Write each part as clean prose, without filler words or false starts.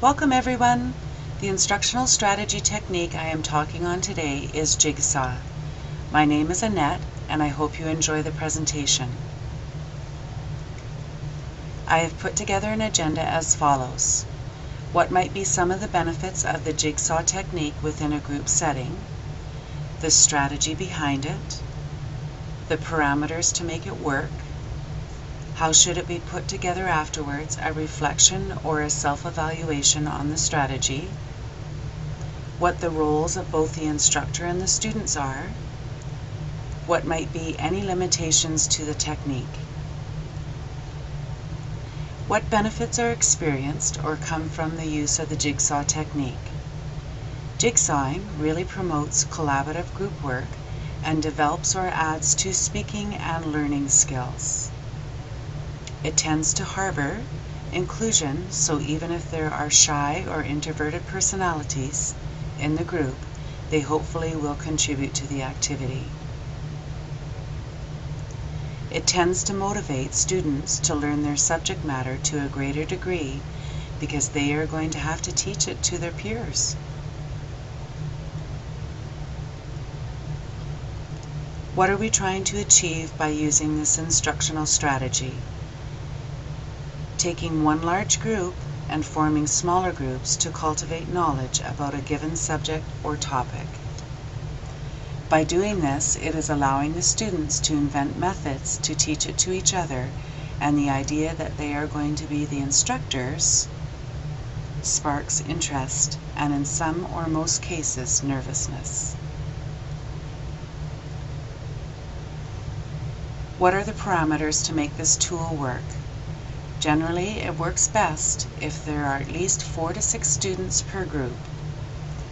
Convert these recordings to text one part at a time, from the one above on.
Welcome everyone! The instructional strategy technique I am talking on today is Jigsaw. My name is Annette and I hope you enjoy the presentation. I have put together an agenda as follows. What might be some of the benefits of the Jigsaw technique within a group setting, the strategy behind it, the parameters to make it work, how should it be put together afterwards, a reflection or a self-evaluation on the strategy, what the roles of both the instructor and the students are, what might be any limitations to the technique. What benefits are experienced or come from the use of the Jigsaw technique? Jigsawing really promotes collaborative group work and develops or adds to speaking and learning skills. It tends to harbor inclusion, so even if there are shy or introverted personalities in the group, they hopefully will contribute to the activity. It tends to motivate students to learn their subject matter to a greater degree because they are going to have to teach it to their peers. What are we trying to achieve by using this instructional strategy? Taking one large group and forming smaller groups to cultivate knowledge about a given subject or topic. By doing this, it is allowing the students to invent methods to teach it to each other, and the idea that they are going to be the instructors sparks interest and in some or most cases nervousness. What are the parameters to make this tool work? Generally, it works best if there are at least 4 to 6 students per group.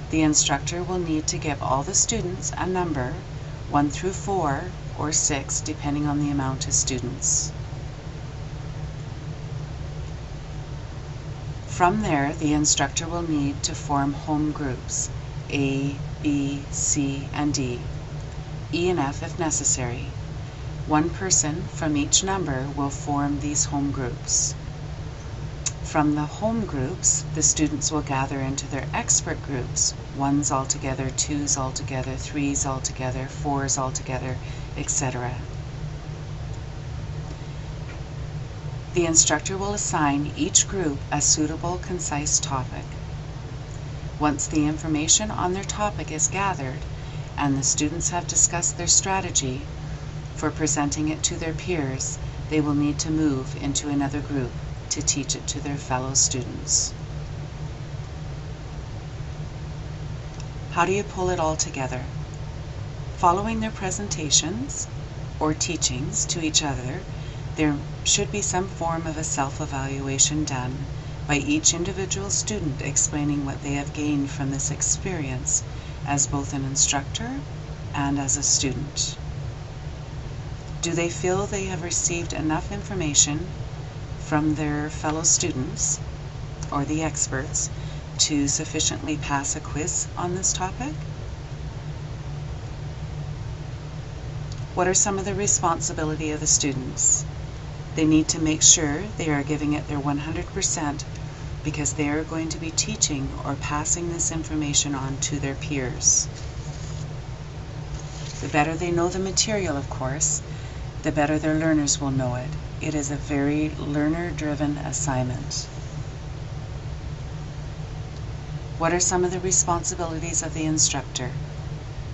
The instructor will need to give all the students a number, 1 through 4 or 6, depending on the amount of students. From there, the instructor will need to form home groups, A, B, C, and D, E and F if necessary. One person from each number will form these home groups. From the home groups, the students will gather into their expert groups, 1s all together, 2s all together, 3s all together, 4s all together, etc. The instructor will assign each group a suitable, concise topic. Once the information on their topic is gathered and the students have discussed their strategy for presenting it to their peers, they will need to move into another group to teach it to their fellow students. How do you pull it all together? Following their presentations or teachings to each other, there should be some form of a self-evaluation done by each individual student explaining what they have gained from this experience as both an instructor and as a student. Do they feel they have received enough information from their fellow students or the experts to sufficiently pass a quiz on this topic? What are some of the responsibility of the students? They need to make sure they are giving it their 100% because they are going to be teaching or passing this information on to their peers. The better they know the material, of course, the better their learners will know it. It is a very learner-driven assignment. What are some of the responsibilities of the instructor?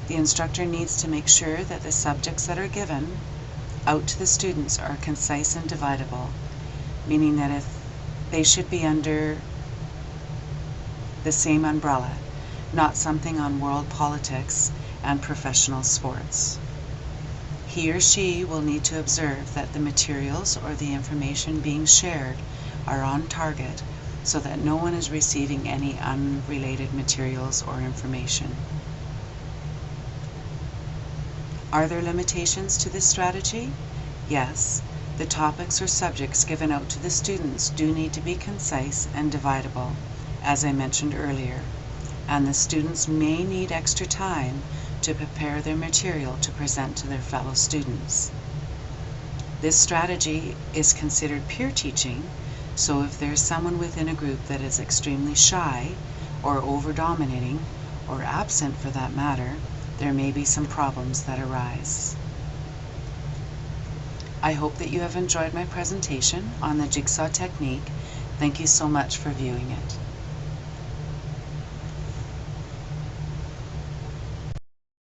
The instructor needs to make sure that the subjects that are given out to the students are concise and dividable, meaning that if they should be under the same umbrella, not something on world politics and professional sports. He or she will need to observe that the materials or the information being shared are on target so that no one is receiving any unrelated materials or information. Are there limitations to this strategy? Yes, the topics or subjects given out to the students do need to be concise and dividable, as I mentioned earlier, and the students may need extra time to prepare their material to present to their fellow students. This strategy is considered peer teaching So if there's someone within a group that is extremely shy, or over-dominating, or absent for that matter, there may be some problems that arise. I hope that you have enjoyed my presentation on the Jigsaw technique. Thank you so much for viewing it.